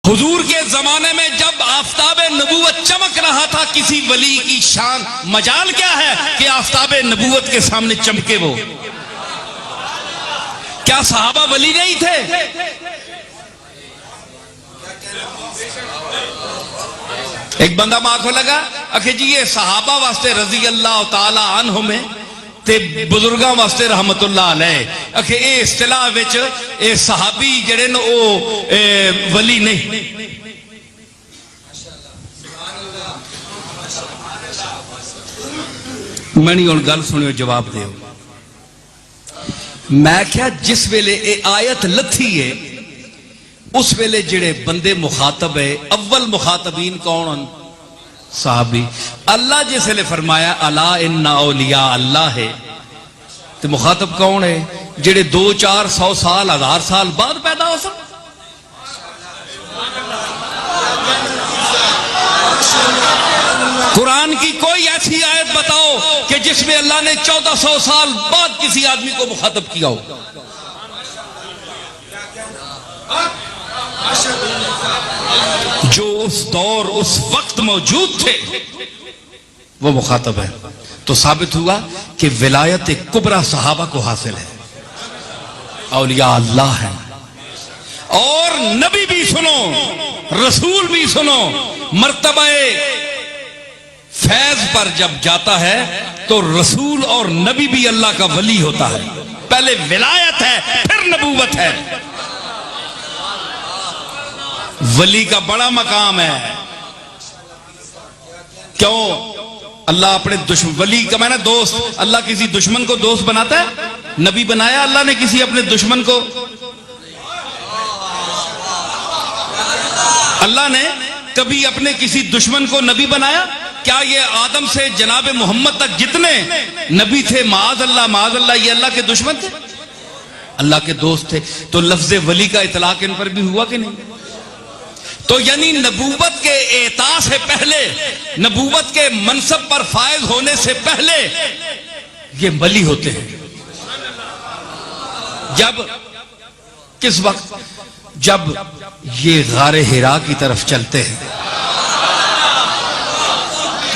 हुजूर के जमाने में जब आफताब नबूवत चमक रहा था किसी वली की शान, मजाल क्या है कि आफताब नबूवत के सामने चमके वो। क्या सहाबा वली नहीं थे? एक बंदा मां को लगा अखे जी ये सहाबा वास्ते रजी अल्लाह ताला अन्हु में ते बुजुर्गां वास्ते रहमतुल्लाह अलैह अखे ये इस्तिलाह विच ये सहाबी जेड़े न ओ वली नहीं। मैंने हुण गल सुनियो जवाब दिओ। मैं क्या जिस वेले ये आयत लथी है उस वेले जेड़े बंदे मुखातब है अव्वल मुखातबीन कौन? साहबी। अल्लाह जिस वेले फरमाया अला इन्ना औलिया अल्लाह है तो मुखातब कौन है? जेड़े 200-400 साल 1000 साल बाद पैदा हो सकते। कुरान की कोई ऐसी आयत बताओ कि जिसमें अल्लाह ने 1400 साल बाद किसी आदमी को मुखातब किया हो। जो उस दौर उस वक्त मौजूद थे वो मुखातब है। तो साबित हुआ कि विलायत कुबरा सहाबा को हासिल है, औलिया अल्लाह है। और नबी भी सुनो, रसूल भी सुनो, मर्तबे फैज पर जब जाता है तो रसूल और नबी भी अल्लाह का वली होता है। पहले विलायत है फिर नबूवत है। वली का बड़ा मकाम है। क्यों? अल्लाह अपने दुश्मन, वली का मैंने दोस्त, अल्लाह किसी दुश्मन को दोस्त बनाता है? नबी बनाया अल्लाह ने किसी अपने दुश्मन को? अल्लाह ने कभी अपने किसी दुश्मन को नबी बनाया? क्या ये आदम से जनाब मोहम्मद तक जितने नबी थे माज अल्लाह ये अल्लाह के दुश्मन थे? अल्लाह के दोस्त थे। तो लफ्ज वली का इतलाक इन पर भी हुआ कि नहीं? तो यानी नबूवत के एता से पहले, नबूवत के मनसब पर फायज होने से पहले ये वली होते हैं। जब किस वक्त? जब ये गारे हिरा की तरफ चलते हैं,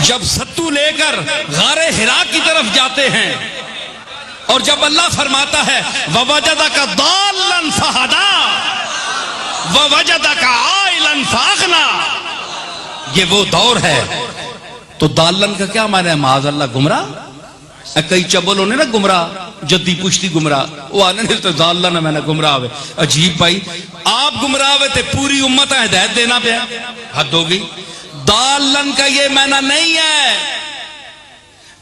जब सत्तू लेकर गारे हिरा की तरफ जाते हैं और जब अल्लाह फरमाता है ववजदा का दालन फहदा ववजदा का आइलन फागना, ये वो दौर है। तो दालन का क्या माना है? माज अल्लाह गुमराह। कई चबल होने ना गुमराह, जद्दी पुश्ती गुमराह, वो आने तो दालन है मैंने गुमराह हुए। अजीब भाई, आप गुमराह हुए थे पूरी उम्मत हिदायत देना पे, हद हो गई। दालन का ये माना नहीं है।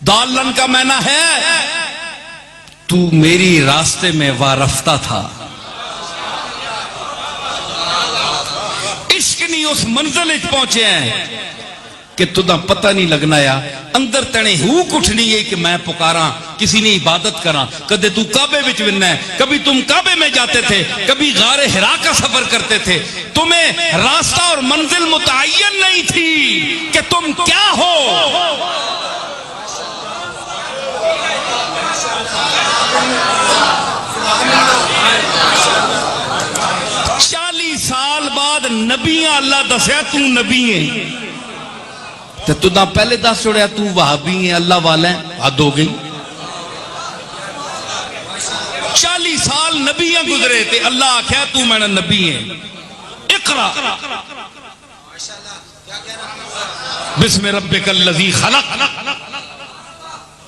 दालन का माना है तू मेरी रास्ते में वारफ्ता था, इश्क नहीं उस मंजिल पहुंचे हैं कि तुदा पता नहीं लगना या अंदर तने हूक उठनी है कि मैं पुकारा, किसी ने इबादत करा। कदे तू काबे विच विनना है, कभी तुम काबे में जाते थे, कभी गारे हिरा का सफर करते थे। तुम्हें रास्ता और मंजिल मुतय्यन नहीं थी कि तुम क्या हो। 40 साल बाद नबियां अल्लाह दसिया तू नबी है, तो तुदा पहले दस छोड़िया तू वहाबी है, अल्लाह वाला है। हद हो गई। 40 साल नबियां गुजरे थे, अल्लाह आख्या तू मेरा नबी है। इकरा बिस्मि रब्बिकल लज़ी खलक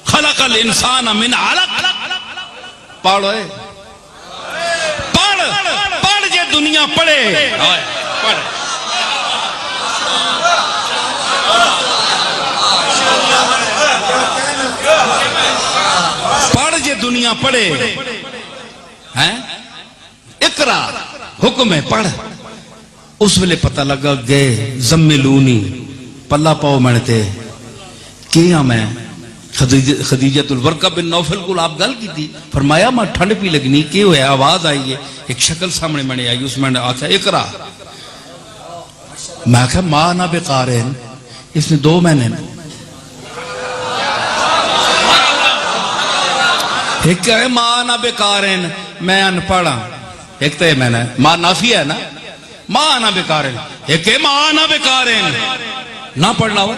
खलकल इंसान मिन अलक। पढ़ो पढ़ पढ़ जे दुनिया पढ़े, पढ़। पढ़ जे दुनिया पढ़े हैं। इकरा हुक्म है पढ़। उस वेले पता लगा गए जम्मिलूनी पल्ला पाओ मैंने किया। मैं खदीजतुल वर्का बिन नौफल को आप गल की थी, फरमाया मैं ठंड पी लगनी के होया, आवाज आई है, एक शक्ल सामने मैंने आई, उसमें आखा इकरा। मैं आखा मां ना बेकार है, इसने 2 महीने एक है मां ना बेकार है, मैं अनपढ़ हाँ। एक तो मैंने मां नाफी है ना, मां ना बेकार एक मां ना बेकार ना पढ़ना हो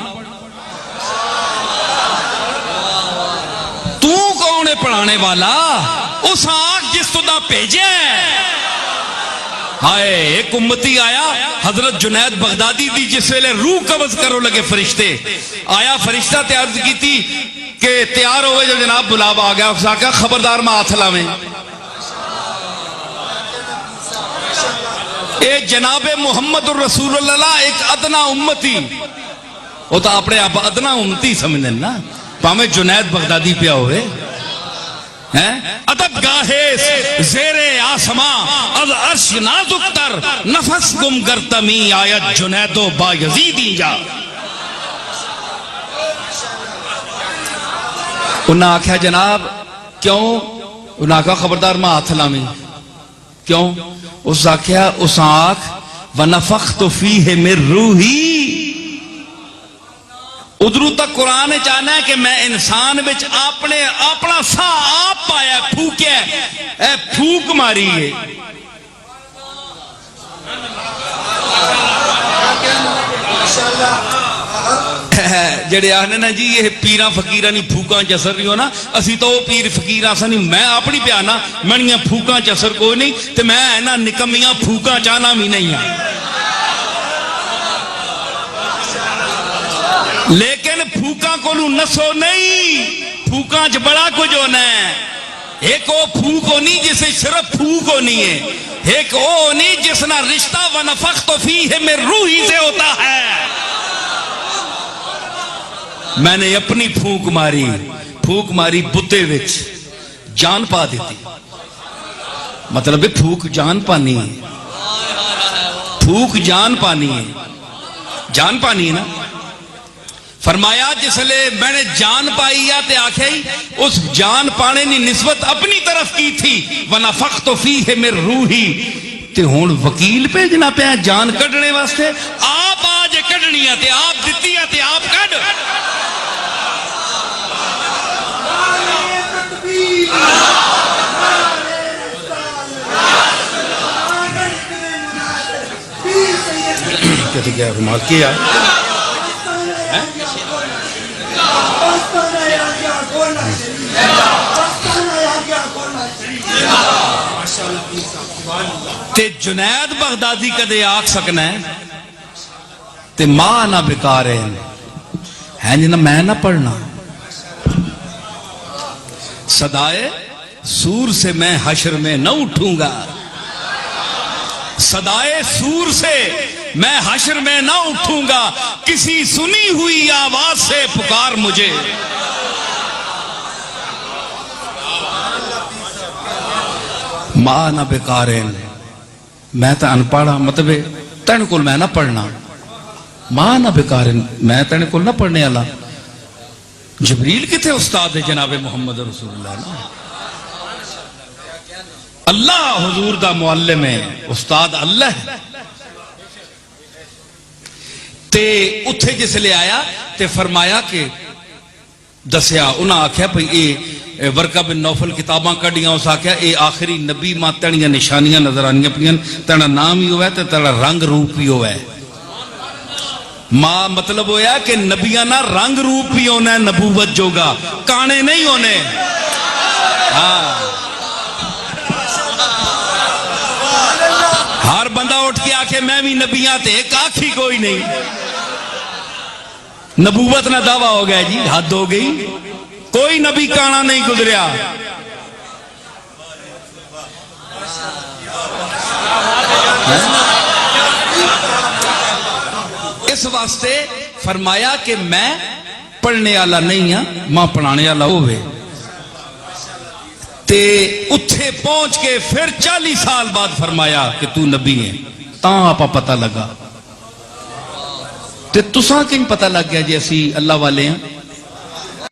तू कौन है पढ़ाने वाला उस आंख जिस तुदा भेजे हाय एक उम्मती आया हजरत जुनैद बगदादी दी जिस वेले रूह कब्ज करो लगे फरिश्ते आया फरिश्ता ते अर्ज की थी कि तैयार हो गए जब जनाब बुलावा आ गया उसने कहा खबरदार मैं हाथ लावे ए जनाबे मोहम्मद रसूलुल्लाह एक अदना उम्मती वो तो अपने आप अदना उम्मती समझने ना भावे जुनैद बगदादी पिया होवे हैं अदब गाहे ज़ेरे आसमां अज अर्श नाजुक तर नफस गुम करतमी आयत जुनैदो बायजीदी जा उन्हें आख्या जनाब क्यों उन्हें आख्या खबरदार मैं हाथ लावी क्यों उस आख्या उस आंख वनफख्तु फीहि मिर रूही उधरों तक कुरान चाहना है कि मैं इंसान विच अपने अपना सा आप पाया फूकिया फूक मारी है जेड़े आखने ना जी ये पीर फकीर नहीं फूका च असर नहीं होना असी तो पीर फकीर असा नहीं मैं अपनी प्याना मणिया फूका च असर कोई नहीं तो मैं इन्होंने निकम्मिया फूका चाहना भी नहीं है लेकिन फूका को नसो नहीं फूका च बड़ा कुछ होना है एक वो फूक होनी जिसे सिर्फ फूक होनी है एक वो होनी जिसना रिश्ता वनफख्तु फीहि मिर रूही से होता है मैंने अपनी फूक मारी बुते विच जान पा दी मतलब फूक जान पानी है फूक जान पानी है ना फरमाया जिसले मैंने जान पाई या ते आखे ही उस जान पाने की निस्बत अपनी तरफ की थी वनफख्तु फीहि मिर रूही ते हुण वकील भेजना पे जान कढ़ने वास्ते आप आज कढ़नी है ते आप दिती है ते आप कढ़ क्या रुमाल किया ते जुनैद बगदादी कदे आख सकना है ते मां ना बेकार है जी ना मैं ना पढ़ना सदाए सूर से मैं हश्र में न उठूंगा सदाए सूर से मैं हश्र में न उठूंगा किसी सुनी हुई आवाज से पुकार मुझे मां ना बेकार मैं तो अनपढ़ मतलब तेन को मैं ना पढ़ना मां ना बेकार मैं तेन को ना पढ़ने वाला जबरील किथे उस्ताद है जनाबे मोहम्मद रसूलुल्लाह ना अल्लाह हुजूर दा मुअल्लिम है उस्ताद अल्लाह है ते उथे जिसले आया ते फरमाया कि दसिया उन्हें आख्या भाई ये वर्का बिन नौफल किताबां कढ़ियां उस आख्या ये आखिरी नबी मां तेरिया निशानियां नजर आनियां पियां तेरा नाम ही होया ते तेरा रंग रूप ही होया मां मतलब होया कि नबिया ना रंग रूप भी होना है नबूवत जोगा काने नहीं होने हाँ हर बंदा उठ के आखे मैं भी नबिया ते काफी कोई नहीं नबूवत ना दावा हो गया जी हद हो गई कोई नबी काना नहीं गुजरिया इस वास्ते फरमाया कि मैं पढ़ने वाला नहीं हाँ मां पढ़ाने वाला होवे ते उत्थे पहुंच के फिर 40 साल बाद फरमाया कि तू नबी है ता आपा पता लगा ते तुसा किन पता लग गया जी असी अल्लाह वाले हैं